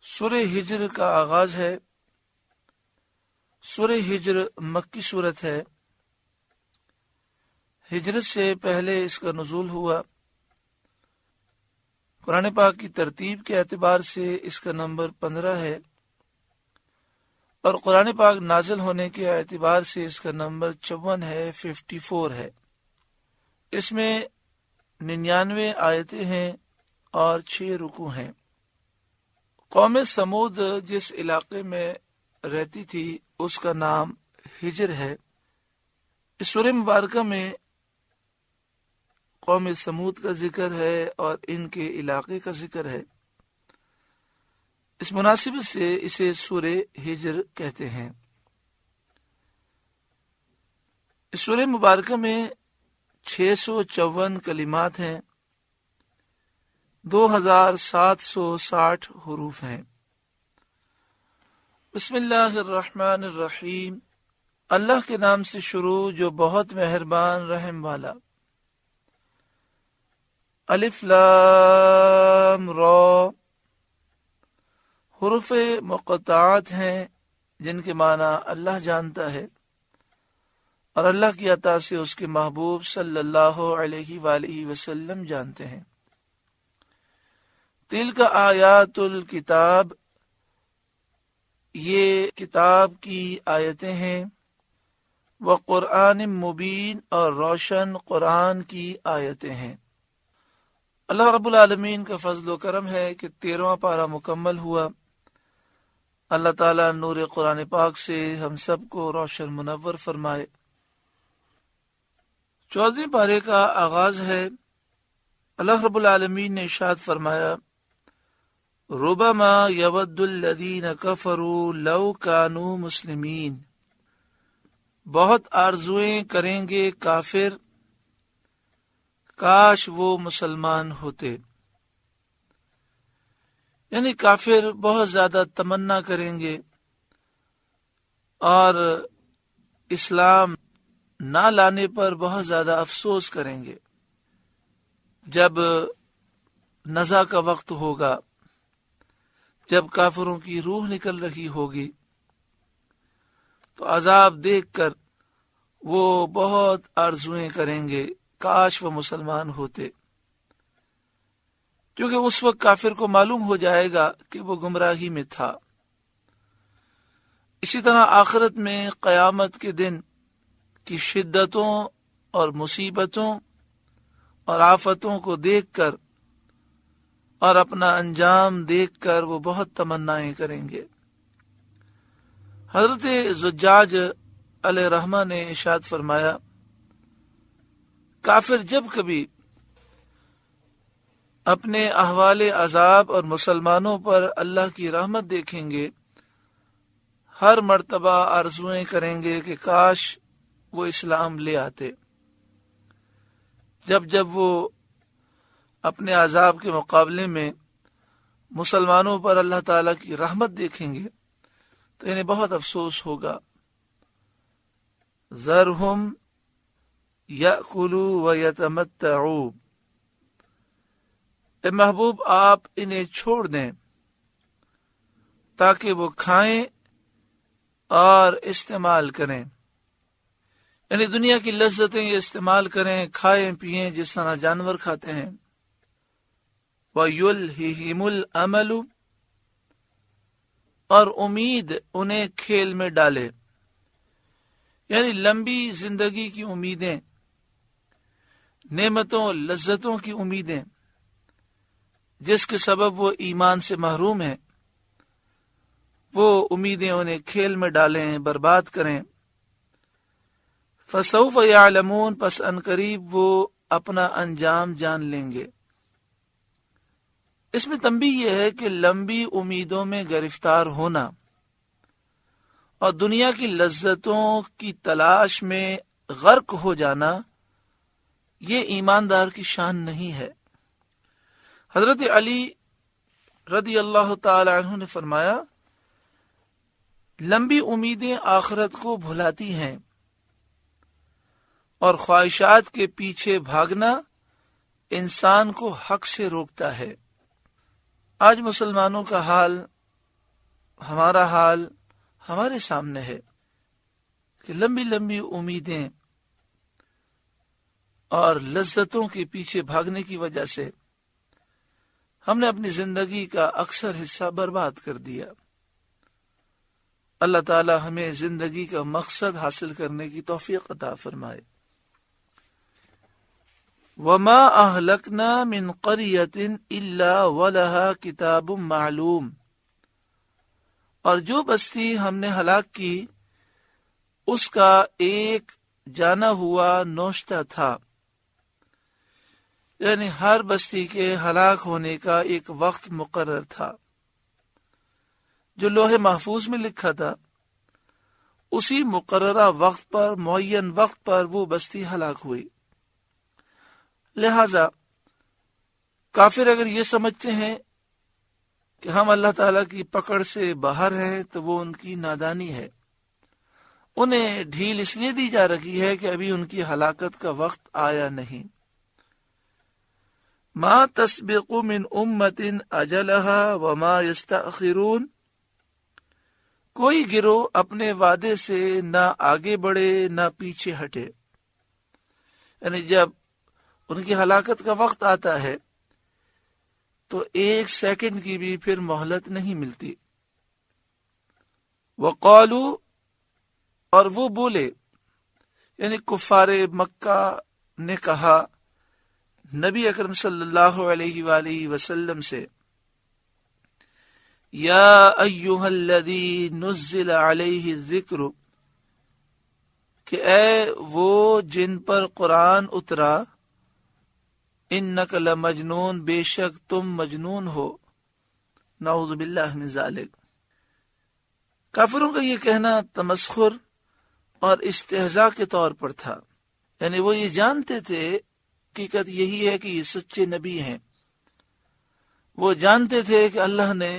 سورہ ہجر کا آغاز ہے۔ سورہ ہجر مکی سورت ہے۔ ہجرت سے پہلے اس کا نزول ہوا۔ قرآن پاک کی ترتیب کے اعتبار سے اس کا نمبر 15 ہے، اور قرآن پاک نازل ہونے کے اعتبار سے اس کا نمبر 54 ہے، 54 ہے۔ اس میں 99 آیتیں ہیں اور 6 رکوع ہیں۔ قوم سمود جس علاقے میں رہتی تھی اس کا نام ہجر ہے۔ اس سورہ مبارکہ میں قوم سمود کا ذکر ہے اور ان کے علاقے کا ذکر ہے۔ اس مناسبت سے اسے سورہ ہجر کہتے ہیں۔ اس سورہ مبارکہ میں 654 کلمات ہیں، 2760 حروف ہیں۔ بسم اللہ الرحمن الرحیم، اللہ کے نام سے شروع جو بہت مہربان رحم والا۔ الف لام را، حروف مقطعات ہیں جن کے معنی اللہ جانتا ہے اور اللہ کی عطا سے اس کے محبوب صلی اللہ علیہ وآلہ وسلم جانتے ہیں۔ تلک آیات الکتاب، یہ کتاب کی آیتیں ہیں، وقرآن مبین، اور روشن قرآن کی آیتیں ہیں۔ اللہ رب العالمین کا فضل و کرم ہے کہ 13واں پارہ مکمل ہوا۔ اللہ تعالیٰ نور قرآن پاک سے ہم سب کو روشن منور فرمائے۔ 14ویں پارے کا آغاز ہے۔ اللہ رب العالمین نے ارشاد فرمایا، ربما یود الذین کفروا لو کانوا مسلمین، بہت آرزویں کریں گے کافر کاش وہ مسلمان ہوتے۔ یعنی کافر بہت زیادہ تمنا کریں گے اور اسلام نہ لانے پر بہت زیادہ افسوس کریں گے۔ جب نزع کا وقت ہوگا، جب کافروں کی روح نکل رہی ہوگی، تو عذاب دیکھ کر وہ بہت آرزویں کریں گے کاش وہ مسلمان ہوتے، کیونکہ اس وقت کافر کو معلوم ہو جائے گا کہ وہ گمراہی میں تھا۔ اسی طرح آخرت میں قیامت کے دن کی شدتوں اور مصیبتوں اور آفتوں کو دیکھ کر اور اپنا انجام دیکھ کر وہ بہت تمنائیں کریں گے۔ حضرت زجاج علیہ رحمہ نے ارشاد فرمایا، کافر جب کبھی اپنے احوال عذاب اور مسلمانوں پر اللہ کی رحمت دیکھیں گے، ہر مرتبہ آرزویں کریں گے کہ کاش وہ اسلام لے آتے۔ جب وہ اپنے عذاب کے مقابلے میں مسلمانوں پر اللہ تعالیٰ کی رحمت دیکھیں گے تو انہیں بہت افسوس ہوگا۔ ذرہم یأکلوا ویتمتعوا، اے محبوب آپ انہیں چھوڑ دیں تاکہ وہ کھائیں اور استعمال کریں، یعنی دنیا کی لذتیں یہ استعمال کریں، کھائیں پیئیں جس طرح جانور کھاتے ہیں۔ وَيُلْهِهِمُ الْأَمَلُ، اور امید انہیں کھیل میں ڈالے، یعنی لمبی زندگی کی امیدیں، نعمتوں لذتوں کی امیدیں جس کے سبب وہ ایمان سے محروم ہیں، وہ امیدیں انہیں کھیل میں ڈالیں، برباد کریں۔ فسوف یعلمون، پس ان قریب وہ اپنا انجام جان لیں گے۔ اس میں تنبیہ یہ ہے کہ لمبی امیدوں میں گرفتار ہونا اور دنیا کی لذتوں کی تلاش میں غرق ہو جانا یہ ایماندار کی شان نہیں ہے۔ حضرت علی رضی اللہ تعالی عنہ نے فرمایا، لمبی امیدیں آخرت کو بھلاتی ہیں اور خواہشات کے پیچھے بھاگنا انسان کو حق سے روکتا ہے۔ آج مسلمانوں کا حال، ہمارا حال ہمارے سامنے ہے کہ لمبی لمبی امیدیں اور لذتوں کے پیچھے بھاگنے کی وجہ سے ہم نے اپنی زندگی کا اکثر حصہ برباد کر دیا۔ اللہ تعالی ہمیں زندگی کا مقصد حاصل کرنے کی توفیق عطا فرمائے۔ وَمَا أَهْلَكْنَا مِنْ قَرْيَةٍ إِلَّا وَلَهَا كِتَابٌ مَعْلُوم، اور جو بستی ہم نے ہلاک کی اس کا ایک جانا ہوا نوشتہ تھا، یعنی ہر بستی کے ہلاک ہونے کا ایک وقت مقرر تھا جو لوح محفوظ میں لکھا تھا۔ اسی مقررہ وقت پر، معین وقت پر وہ بستی ہلاک ہوئی۔ لہذا کافر اگر یہ سمجھتے ہیں کہ ہم اللہ تعالیٰ کی پکڑ سے باہر ہیں تو وہ ان کی نادانی ہے۔ انہیں ڈھیل اس لیے دی جا رہی ہے کہ ابھی ان کی ہلاکت کا وقت آیا نہیں۔ ما تسبق من امت اجلها وما یستأخرون، کوئی گروہ اپنے وعدے سے نہ آگے بڑھے نہ پیچھے ہٹے، یعنی جب ان کی ہلاکت کا وقت آتا ہے تو ایک سیکنڈ کی بھی پھر مہلت نہیں ملتی۔ وقالوا، اور وہ بولے، یعنی کفار مکہ نے کہا نبی اکرم صلی اللہ علیہ وآلہ وسلم سے، یا ایہا الذی نزل علیہ الذکر، کہ اے وہ جن پر قرآن اترا، انک لمجنون، بے شک تم مجنون ہو، نعوذ باللہ من ذالک۔ کافروں کا یہ کہنا تمسخر اور استہزاء کے طور پر تھا، یعنی وہ یہ جانتے تھے، حقیقت یہی ہے کہ یہ سچے نبی ہیں۔ وہ جانتے تھے کہ اللہ نے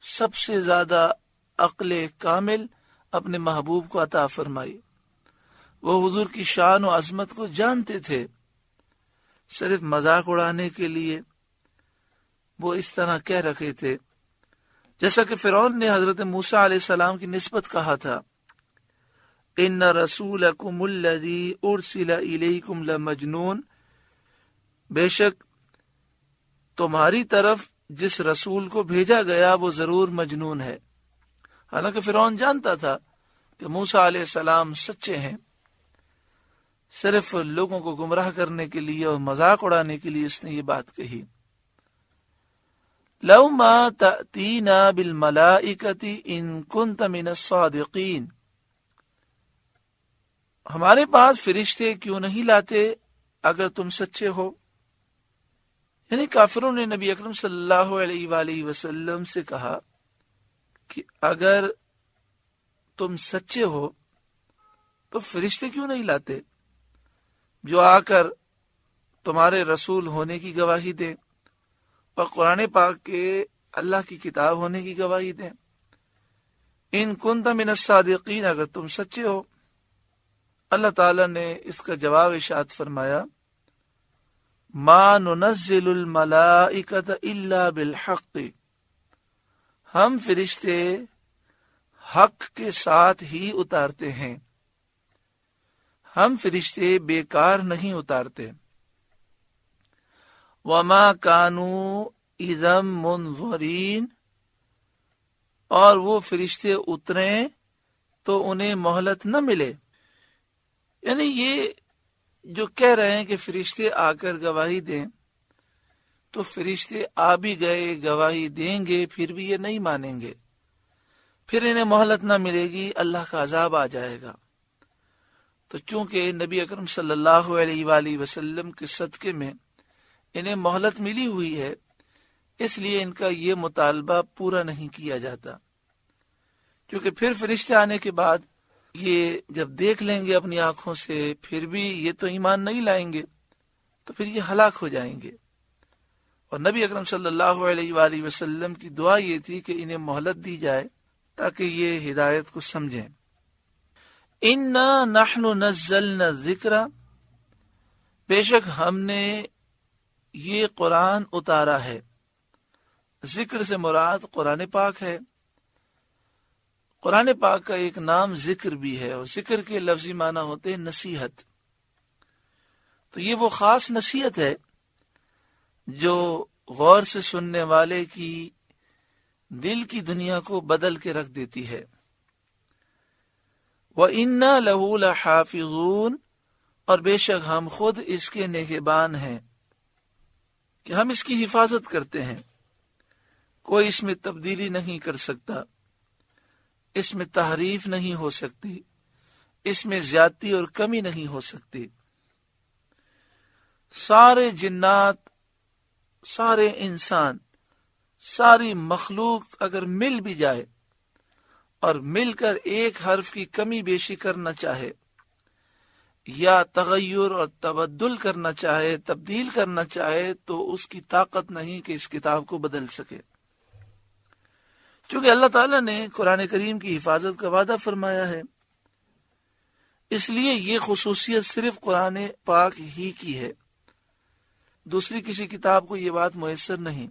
سب سے زیادہ عقل کامل اپنے محبوب کو عطا فرمائی۔ وہ حضور کی شان و عظمت کو جانتے تھے، صرف مذاق اڑانے کے لیے وہ اس طرح کہہ رکھے تھے، جیسا کہ فرعون نے حضرت موسیٰ علیہ السلام کی نسبت کہا تھا، ان رسولکم الذی ارسل الیکم لمجنون، بے شک تمہاری طرف جس رسول کو بھیجا گیا وہ ضرور مجنون ہے۔ حالانکہ فرعون جانتا تھا کہ موسیٰ علیہ السلام سچے ہیں، صرف لوگوں کو گمراہ کرنے کے لیے اور مذاق اڑانے کے لیے اس نے یہ بات کہی۔ لَوْ مَا تَأْتِينَا بِالْمَلَائِكَةِ إِن كُنْتَ مِنَ الصَّادِقِينَ، ہمارے پاس فرشتے کیوں نہیں لاتے اگر تم سچے ہو۔ یعنی کافروں نے نبی اکرم صلی اللہ علیہ وآلہ وسلم سے کہا کہ اگر تم سچے ہو تو فرشتے کیوں نہیں لاتے جو آ کر تمہارے رسول ہونے کی گواہی دیں اور قرآن پاک کے اللہ کی کتاب ہونے کی گواہی دیں۔ ان کنت من الصادقین، اگر تم سچے ہو۔ اللہ تعالی نے اس کا جواب ارشاد فرمایا، ما ننزل الملائکۃ الا بالحق، ہم فرشتے حق کے ساتھ ہی اتارتے ہیں، ہم فرشتے بیکار نہیں اتارتے۔ وما كانوا اذا منظرین، اور وہ فرشتے اتریں تو انہیں مہلت نہ ملے۔ یعنی یہ جو کہہ رہے ہیں کہ فرشتے آ کر گواہی دیں، تو فرشتے آ بھی گئے، گواہی دیں گے، پھر بھی یہ نہیں مانیں گے، پھر انہیں مہلت نہ ملے گی، اللہ کا عذاب آ جائے گا۔ تو چونکہ نبی اکرم صلی اللہ علیہ وآلہ وسلم کے صدقے میں انہیں مہلت ملی ہوئی ہے، اس لیے ان کا یہ مطالبہ پورا نہیں کیا جاتا، کیونکہ پھر فرشتے آنے کے بعد یہ جب دیکھ لیں گے اپنی آنکھوں سے، پھر بھی یہ تو ایمان نہیں لائیں گے، تو پھر یہ ہلاک ہو جائیں گے۔ اور نبی اکرم صلی اللہ علیہ وآلہ وسلم کی دعا یہ تھی کہ انہیں مہلت دی جائے تاکہ یہ ہدایت کو سمجھیں۔ اِنَّا نَحْنُ نَزَّلْنَا الذِّكْرَ، بے شک ہم نے یہ قرآن اتارا ہے. ذکر سے مراد قرآن پاک ہے. قرآن پاک کا ایک نام ذکر بھی ہے، اور ذکر کے لفظی معنی ہوتے ہیں نصیحت. تو یہ وہ خاص نصیحت ہے جو غور سے سننے والے کی دل کی دنیا کو بدل کے رکھ دیتی ہے. وَإِنَّا لَهُ لَحَافِظُونَ، اور بے شک ہم خود اس کے نگہبان ہیں کہ ہم اس کی حفاظت کرتے ہیں. کوئی اس میں تبدیلی نہیں کر سکتا، اس میں تحریف نہیں ہو سکتی، اس میں زیادتی اور کمی نہیں ہو سکتی. سارے جنات، سارے انسان، ساری مخلوق اگر مل بھی جائے اور مل کر ایک حرف کی کمی بیشی کرنا چاہے یا تغیر اور تبدل کرنا چاہے، تبدیل کرنا چاہے، تو اس کی طاقت نہیں کہ اس کتاب کو بدل سکے. چونکہ اللہ تعالیٰ نے قرآن کریم کی حفاظت کا وعدہ فرمایا ہے، اس لیے یہ خصوصیت صرف قرآن پاک ہی کی ہے. دوسری کسی کتاب کو یہ بات میسر نہیں.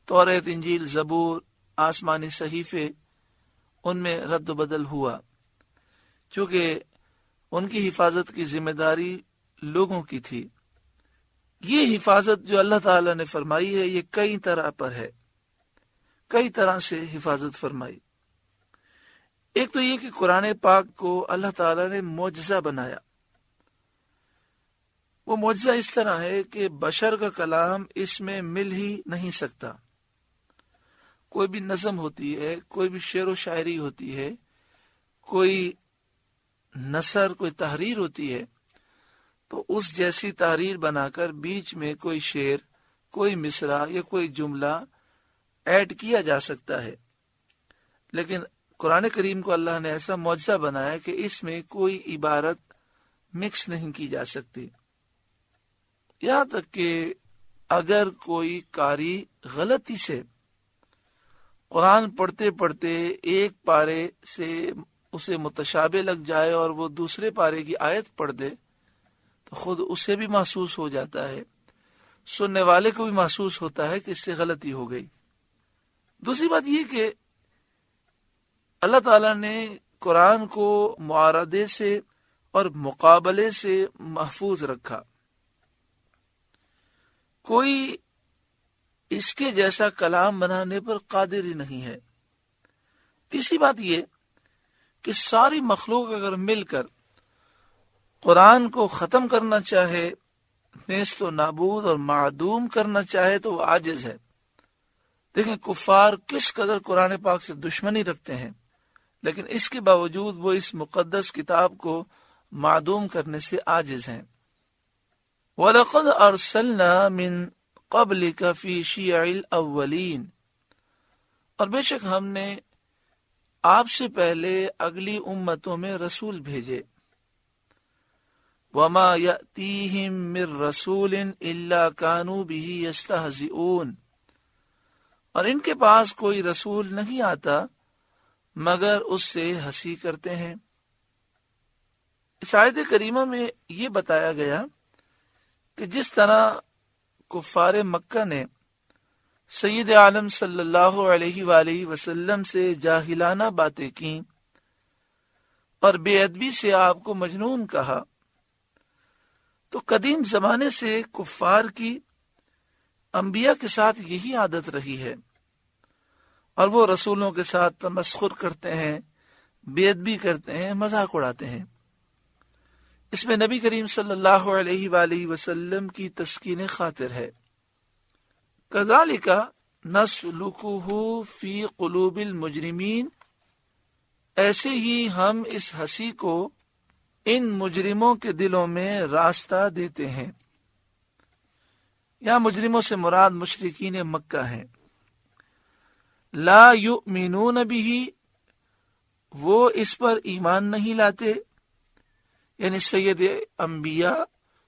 توریت، انجیل، زبور، آسمانی صحیفے، ان میں رد و بدل ہوا، چونکہ ان کی حفاظت کی ذمہ داری لوگوں کی تھی. یہ حفاظت جو اللہ تعالیٰ نے فرمائی ہے یہ کئی طرح پر ہے، کئی طرح سے حفاظت فرمائی. ایک تو یہ کہ قرآن پاک کو اللہ تعالیٰ نے معجزہ بنایا. وہ معجزہ اس طرح ہے کہ بشر کا کلام اس میں مل ہی نہیں سکتا. کوئی بھی نظم ہوتی ہے، کوئی بھی شعر و شاعری ہوتی ہے، کوئی نثر، کوئی تحریر ہوتی ہے، تو اس جیسی تحریر بنا کر بیچ میں کوئی شعر، کوئی مصرع یا کوئی جملہ ایڈ کیا جا سکتا ہے. لیکن قرآن کریم کو اللہ نے ایسا معجزہ بنایا کہ اس میں کوئی عبارت مکس نہیں کی جا سکتی. یہاں تک کہ اگر کوئی قاری غلطی سے قرآن پڑھتے پڑھتے ایک پارے سے اسے متشابہ لگ جائے اور وہ دوسرے پارے کی آیت پڑھ دے تو خود اسے بھی محسوس ہو جاتا ہے، سننے والے کو بھی محسوس ہوتا ہے کہ اس سے غلطی ہو گئی. دوسری بات یہ کہ اللہ تعالیٰ نے قرآن کو معارضے سے اور مقابلے سے محفوظ رکھا. کوئی اس کے جیسا کلام بنانے پر قادر ہی نہیں ہے. تیسری بات یہ کہ ساری مخلوق اگر مل کر قرآن کو ختم کرنا چاہے، نیست و نابود اور معدوم کرنا چاہے، تو وہ عاجز ہے. دیکھیں کفار کس قدر قرآن پاک سے دشمنی رکھتے ہیں، لیکن اس کے باوجود وہ اس مقدس کتاب کو معدوم کرنے سے عاجز ہیں. وَلَقَدْ أَرْسَلْنَا مِن قَبْلِكَ فِي شِيَعِ الْأَوَّلِينَ، اور بے شک ہم نے آپ سے پہلے اگلی امتوں میں رسول بھیجے. وَمَا يَأْتِيهِم مِّن رَّسُولٍ إِلَّا كَانُوا بِهِ يَسْتَهْزِئُونَ، اور ان کے پاس کوئی رسول نہیں آتا مگر اس سے ہنسی کرتے ہیں. اس آیت کریمہ میں یہ بتایا گیا کہ جس طرح کفار مکہ نے سید عالم صلی اللہ علیہ وآلہ وسلم سے جاہلانہ باتیں کیں اور بے ادبی سے آپ کو مجنون کہا، تو قدیم زمانے سے کفار کی انبیاء کے ساتھ یہی عادت رہی ہے، اور وہ رسولوں کے ساتھ تمسخر کرتے ہیں، بے ادبی کرتے ہیں، مذاق اڑاتے ہیں. اس میں نبی کریم صلی اللہ علیہ وآلہ وسلم کی تسکین خاطر ہے. کذالک نسلکہ فی قلوب المجرمین، ایسے ہی ہم اس ہنسی کو ان مجرموں کے دلوں میں راستہ دیتے ہیں. یہاں مجرموں سے مراد مشرکین مکہ ہیں. لا یؤمنون بہ، وہ اس پر ایمان نہیں لاتے، یعنی سید انبیاء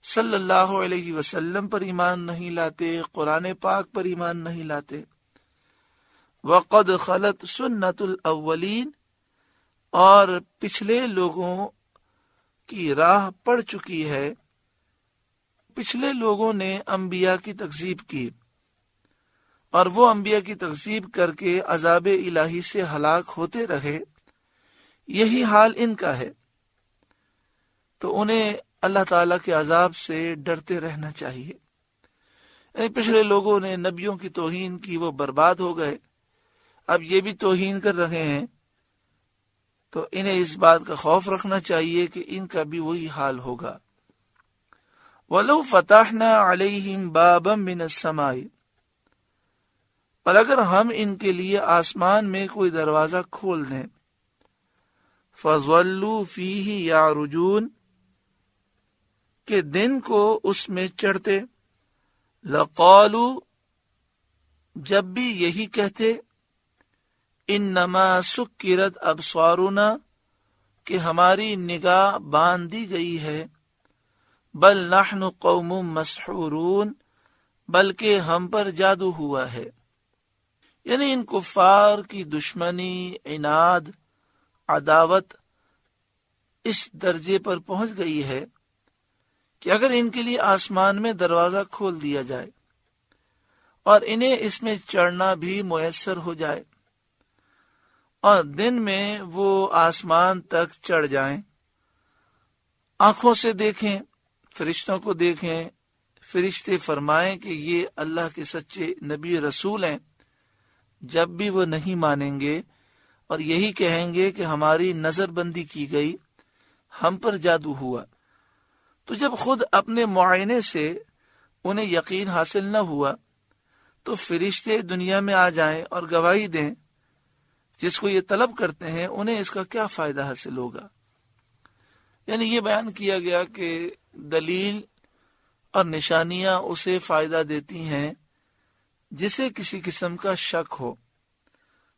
صلی اللہ علیہ وسلم پر ایمان نہیں لاتے، قرآن پاک پر ایمان نہیں لاتے. وَقَدْ خَلَتْ سُنَّةُ الْأَوَّلِينَ، اور پچھلے لوگوں کی راہ پڑ چکی ہے پچھلے لوگوں نے انبیاء کی تکذیب کی اور وہ انبیاء کی تکذیب کر کے عذاب الہی سے ہلاک ہوتے رہے، یہی حال ان کا ہے، تو انہیں اللہ تعالیٰ کے عذاب سے ڈرتے رہنا چاہیے۔ یعنی پچھلے لوگوں نے نبیوں کی توہین کی، وہ برباد ہو گئے، اب یہ بھی توہین کر رہے ہیں، تو انہیں اس بات کا خوف رکھنا چاہیے کہ ان کا بھی وہی حال ہوگا۔ وَلَوْ فَتَحْنَا عَلَيْهِمْ بَابًا مِّنَ السَّمَاءِ، اور اگر ہم ان کے لیے آسمان میں کوئی دروازہ کھول دیں، فَظَلُّوا فِيهِ يَعْرُجُونَ، کہ دن کو اس میں چڑھتے، لَقَالُوا، جب بھی یہی کہتے، اِنَّمَا سُكِّرَتْ أَبْصَارُنَا، کہ ہماری نگاہ باندھ دی گئی ہے، بل نحن قوم مسحورون، بلکہ ہم پر جادو ہوا ہے۔ یعنی ان کفار کی دشمنی، عناد، عداوت اس درجے پر پہنچ گئی ہے کہ اگر ان کے لیے آسمان میں دروازہ کھول دیا جائے اور انہیں اس میں چڑھنا بھی میسر ہو جائے اور دن میں وہ آسمان تک چڑھ جائیں، آنکھوں سے دیکھیں، فرشتوں کو دیکھیں، فرشتے فرمائیں کہ یہ اللہ کے سچے نبی رسول ہیں، جب بھی وہ نہیں مانیں گے اور یہی کہیں گے کہ ہماری نظر بندی کی گئی، ہم پر جادو ہوا، تو جب خود اپنے معائنے سے انہیں یقین حاصل نہ ہوا تو فرشتے دنیا میں آ جائیں اور گواہی دیں، جس کو یہ طلب کرتے ہیں انہیں اس کا کیا فائدہ حاصل ہوگا۔ یعنی یہ بیان کیا گیا کہ دلیل اور نشانیاں اسے فائدہ دیتی ہیں جسے کسی قسم کا شک ہو،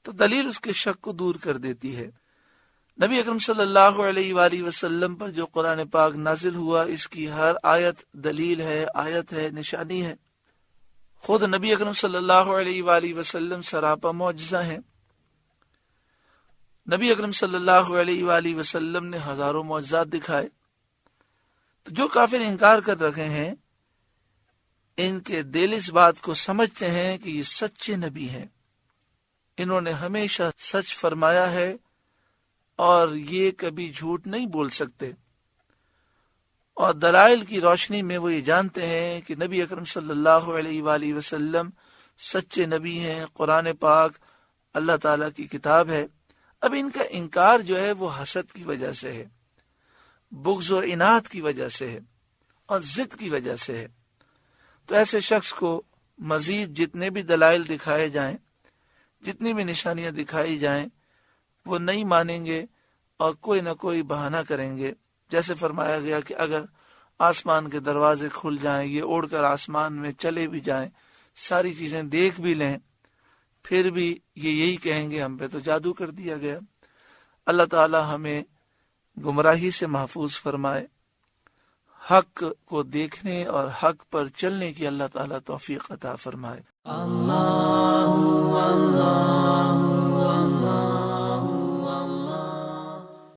تو دلیل اس کے شک کو دور کر دیتی ہے۔ نبی اکرم صلی اللہ علیہ وآلہ وسلم پر جو قرآن پاک نازل ہوا، اس کی ہر آیت دلیل ہے، آیت ہے، نشانی ہے۔ خود نبی اکرم صلی اللہ علیہ وآلہ وسلم سراپا معجزہ ہیں۔ نبی اکرم صلی اللہ علیہ وآلہ وسلم نے ہزاروں معجزات دکھائے، تو جو کافر انکار کر رکھے ہیں ان کے دل اس بات کو سمجھتے ہیں کہ یہ سچے نبی ہیں، انہوں نے ہمیشہ سچ فرمایا ہے اور یہ کبھی جھوٹ نہیں بول سکتے، اور دلائل کی روشنی میں وہ یہ جانتے ہیں کہ نبی اکرم صلی اللہ علیہ وآلہ وسلم سچے نبی ہیں، قرآن پاک اللہ تعالیٰ کی کتاب ہے۔ اب ان کا انکار جو ہے وہ حسد کی وجہ سے ہے، بغض و عناد کی وجہ سے ہے اور ضد کی وجہ سے ہے۔ تو ایسے شخص کو مزید جتنے بھی دلائل دکھائے جائیں، جتنی بھی نشانیاں دکھائی جائیں، وہ نہیں مانیں گے اور کوئی نہ کوئی بہانہ کریں گے۔ جیسے فرمایا گیا کہ اگر آسمان کے دروازے کھل جائیں، یہ اڑ کر آسمان میں چلے بھی جائیں، ساری چیزیں دیکھ بھی لیں، پھر بھی یہ یہی کہیں گے ہم پہ تو جادو کر دیا گیا۔ اللہ تعالی ہمیں گمراہی سے محفوظ فرمائے، حق کو دیکھنے اور حق پر چلنے کی اللہ تعالی توفیق عطا فرمائے۔ اللہ اللہ